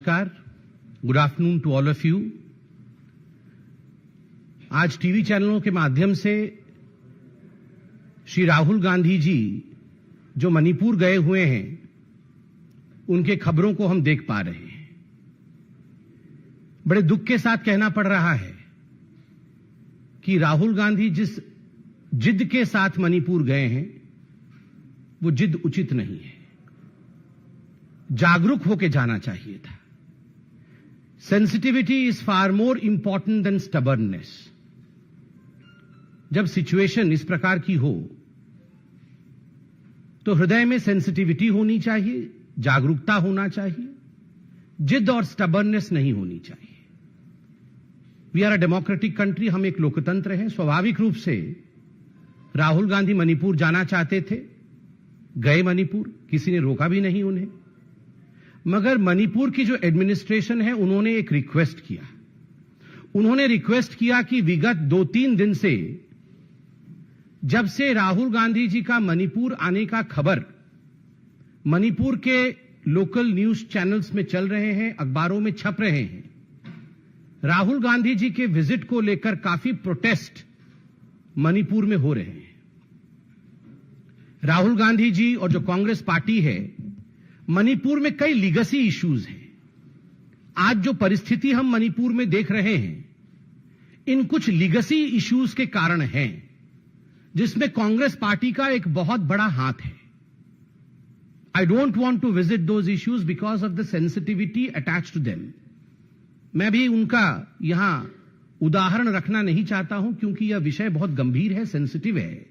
नमस्कार, good afternoon to all of you. आज TV चैनलों के माध्यम से श्री राहुल गांधी जी जो मणिपुर गए हुए हैं, उनके खबरों को हम देख पा रहे हैं। बड़े दुख के साथ कहना पड़ रहा है कि राहुल गांधी जिस जिद के साथ मणिपुर गए हैं, वो जिद उचित नहीं है। जागरूक होकर जाना चाहिए था। Sensitivity is far more important than stubbornness. जब सिचुएशन इस प्रकार की हो तो हृदय में सेंसिटिविटी होनी चाहिए, जागरूकता होना चाहिए, जिद और स्टबर्ननेस नहीं होनी चाहिए। We are a democratic country, हम एक लोकतंत्र हैं। स्वाभाविक रूप से राहुल गांधी मणिपुर जाना चाहते थे, गए मणिपुर, किसी ने रोका भी नहीं उन्हें। मगर मणिपुर की जो एडमिनिस्ट्रेशन है, उन्होंने एक रिक्वेस्ट किया। उन्होंने रिक्वेस्ट किया कि विगत 2-3 दिन से, जब से राहुल गांधी जी का मणिपुर आने का खबर मणिपुर के लोकल न्यूज चैनल्स में चल रहे हैं, अखबारों में छप रहे हैं, राहुल गांधी जी के विजिट को लेकर काफी प्रोटेस्ट मणिपुर में हो रहे हैं। राहुल गांधी जी और जो कांग्रेस पार्टी है, मणिपुर में कई लीगेसी इश्यूज हैं। आज जो परिस्थिति हम मणिपुर में देख रहे हैं, इन कुछ लीगेसी इश्यूज के कारण हैं, जिसमें कांग्रेस पार्टी का एक बहुत बड़ा हाथ है। I don't want to visit those issues because of the sensitivity attached to them. मैं भी उनका यहां उदाहरण रखना नहीं चाहता हूं, क्योंकि यह विषय बहुत गंभीर है, सेंसिटिव है,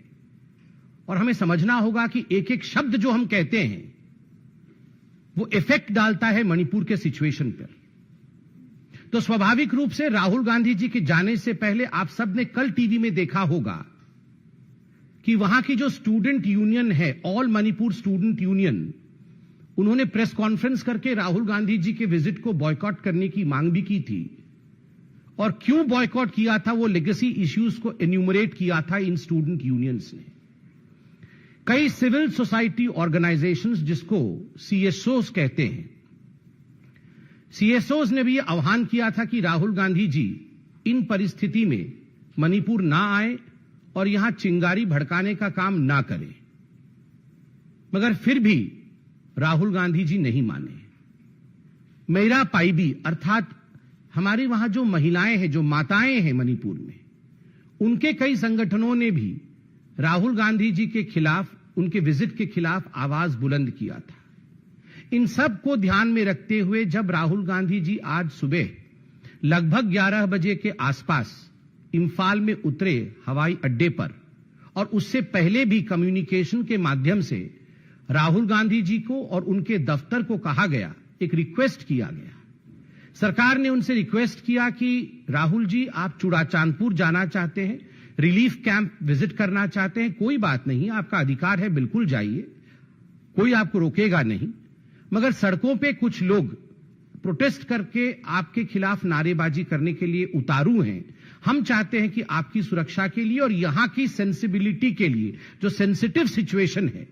और हमें समझना होगा कि एक एक शब्द जो हम कहते हैं वो इफेक्ट डालता है मणिपुर के सिचुएशन पर। तो स्वाभाविक रूप से राहुल गांधी जी के जाने से पहले आप सब ने कल टीवी में देखा होगा कि वहां की जो स्टूडेंट यूनियन है, ऑल मणिपुर स्टूडेंट यूनियन, उन्होंने प्रेस कॉन्फ्रेंस करके राहुल गांधी जी के विजिट को बॉयकॉट करने की मांग भी की थी। और क्यों बॉयकॉट किया था, वो लेगेसी इश्यूज को एन्यूमरेट किया था इन स्टूडेंट यूनियंस ने। कई सिविल सोसाइटी ऑर्गेनाइजेशंस, जिसको सीएसओज कहते हैं, सीएसओज ने भी आह्वान किया था कि राहुल गांधी जी इन परिस्थिति में मणिपुर ना आए और यहां चिंगारी भड़काने का काम ना करें। मगर फिर भी राहुल गांधी जी नहीं माने। मेरा पाइबी, अर्थात हमारी वहां जो महिलाएं हैं, जो माताएं हैं मणिपुर में, उनके कई संगठनों ने भी राहुल गांधी जी के खिलाफ, उनके विजिट के खिलाफ आवाज बुलंद किया था। इन सब को ध्यान में रखते हुए जब राहुल गांधी जी आज सुबह लगभग 11 बजे के आसपास इंफाल में उतरे हवाई अड्डे पर, और उससे पहले भी कम्युनिकेशन के माध्यम से राहुल गांधी जी को और उनके दफ्तर को कहा गया, एक रिक्वेस्ट किया गया। सरकार ने उनसे रिक्वेस्ट किया कि राहुल जी, आप चुड़ाचांदपुर जाना चाहते हैं, रिलीफ कैंप विजिट करना चाहते हैं, कोई बात नहीं, आपका अधिकार है, बिल्कुल जाइए, कोई आपको रोकेगा नहीं। मगर सड़कों पे कुछ लोग प्रोटेस्ट करके आपके खिलाफ नारेबाजी करने के लिए उतारू हैं। हम चाहते हैं कि आपकी सुरक्षा के लिए और यहां की सेंसिबिलिटी के लिए, जो सेंसिटिव सिचुएशन है,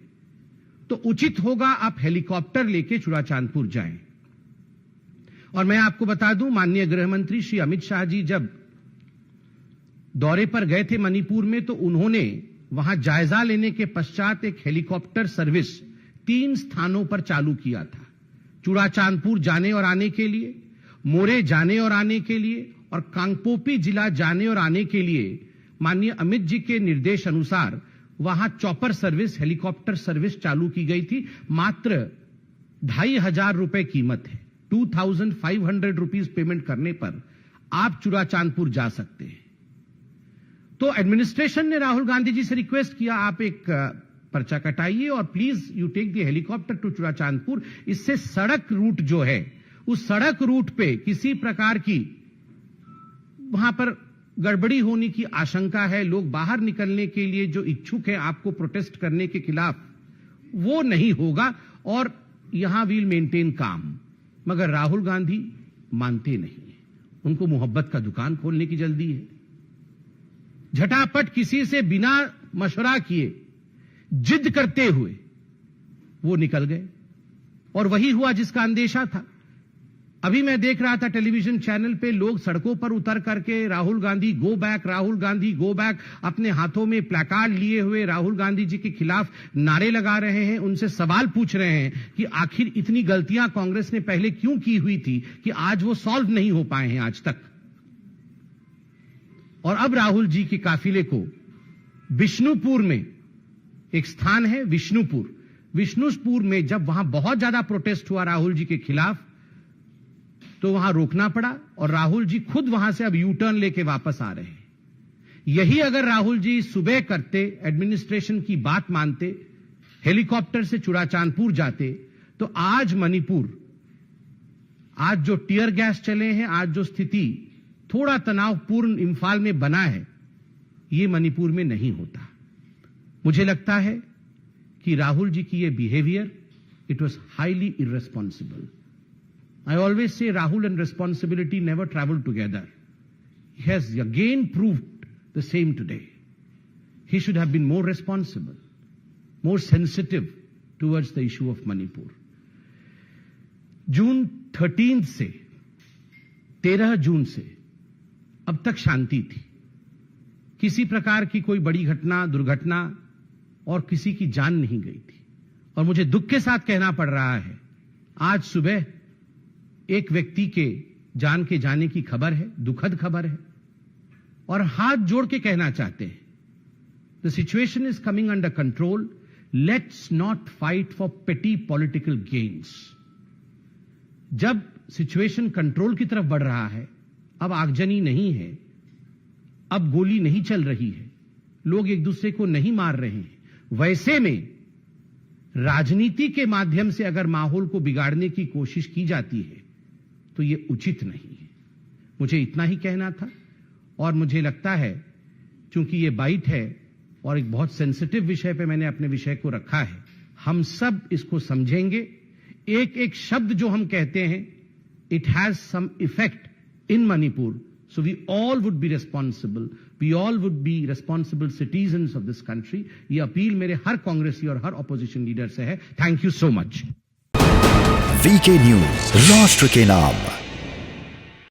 तो उचित होगा आप हेलीकॉप्टर लेके चुड़ाचांदपुर जाएं। और मैं आपको बता दूं, माननीय गृह मंत्री श्री अमित शाह जी जब दौरे पर गए थे मणिपुर में, तो उन्होंने वहां जायजा लेने के पश्चात एक हेलीकॉप्टर सर्विस 3 स्थानों पर चालू किया था। चुड़ाचांदपुर जाने और आने के लिए, मोरे जाने और आने के लिए, और कांगपोपी जिला जाने और आने के लिए माननीय अमित जी के निर्देश अनुसार वहां चॉपर सर्विस, हेलीकॉप्टर सर्विस चालू की गई थी। मात्र 2,500 रुपए कीमत है। 2,500 रुपीज पेमेंट करने पर आप चुड़ाचांदपुर जा सकते हैं। तो एडमिनिस्ट्रेशन ने राहुल गांधी जी से रिक्वेस्ट किया, आप एक पर्चा कटाइए और please you take the helicopter to Churachandpur. इससे सड़क रूट जो है, उस सड़क रूट पे किसी प्रकार की वहां पर गड़बड़ी होने की आशंका है। लोग बाहर निकलने के लिए जो इच्छुक है आपको प्रोटेस्ट करने के खिलाफ, वो नहीं होगा और यहां वील मेंटेन काम। मगर राहुल गांधी मानते नहीं, उनको मोहब्बत का दुकान खोलने की जल्दी है। झटापट किसी से बिना मशवरा किए, जिद करते हुए वो निकल गए, और वही हुआ जिसका अंदेशा था। अभी मैं देख रहा था टेलीविजन चैनल पे लोग सड़कों पर उतर करके Rahul Gandhi go back, Rahul Gandhi go back, अपने हाथों में प्लैकार्ड लिए हुए राहुल गांधी जी के खिलाफ नारे लगा रहे हैं, उनसे सवाल पूछ रहे हैं कि आखिर इतनी गलतियां कांग्रेस ने पहले क्यों की हुई थी कि आज वो सॉल्व नहीं हो पाए हैं आज तक। और अब राहुल जी के काफिले को विष्णुपुर में एक स्थान है विष्णुपुर में जब वहां बहुत ज्यादा प्रोटेस्ट हुआ राहुल जी के खिलाफ, तो वहां रोकना पड़ा और राहुल जी खुद वहां से अब यू टर्न लेके वापस आ रहे हैं। यही अगर राहुल जी सुबह करते, एडमिनिस्ट्रेशन की बात मानते, हेलीकॉप्टर से चुड़ाचांदपुर जाते, तो आज मणिपुर, आज जो टीयर गैस चले हैं, आज जो स्थिति थोड़ा तनावपूर्ण इंफाल में बना है, ये मणिपुर में नहीं होता। मुझे लगता है कि राहुल जी की ये behaviour, it was highly irresponsible. I always say Rahul and responsibility never travel together. He has again proved the same today. He should have been more responsible, more sensitive towards the issue of Manipur. June 13th से 13 जून से अब तक शांति थी। किसी प्रकार की कोई बड़ी घटना, दुर्घटना और किसी की जान नहीं गई थी। और मुझे दुख के साथ कहना पड़ रहा है, आज सुबह एक व्यक्ति के जान के जाने की खबर है, दुखद खबर है, और हाथ जोड़ के कहना चाहते हैं, the situation is coming under control, let's not fight for पेटी पॉलिटिकल गेन्स। जब सिचुएशन कंट्रोल की तरफ बढ़ रहा है, अब आगजनी नहीं है, अब गोली नहीं चल रही है, लोग एक दूसरे को नहीं मार रहे हैं, वैसे में राजनीति के माध्यम से अगर माहौल को बिगाड़ने की कोशिश की जाती है तो ये उचित नहीं है। मुझे इतना ही कहना था। और मुझे लगता है क्योंकि ये बाइट है और एक बहुत सेंसिटिव विषय पे मैंने अपने विषय को रखा है, हम सब इसको समझेंगे। एक एक शब्द जो हम कहते हैं, it has some effect in Manipur, so we all would be responsible, we all would be responsible citizens of this country. ये अपील मेरे हर कांग्रेसी और हर ऑपोजिशन लीडर से है। Thank you so much. VK news, राष्ट्र के नाम।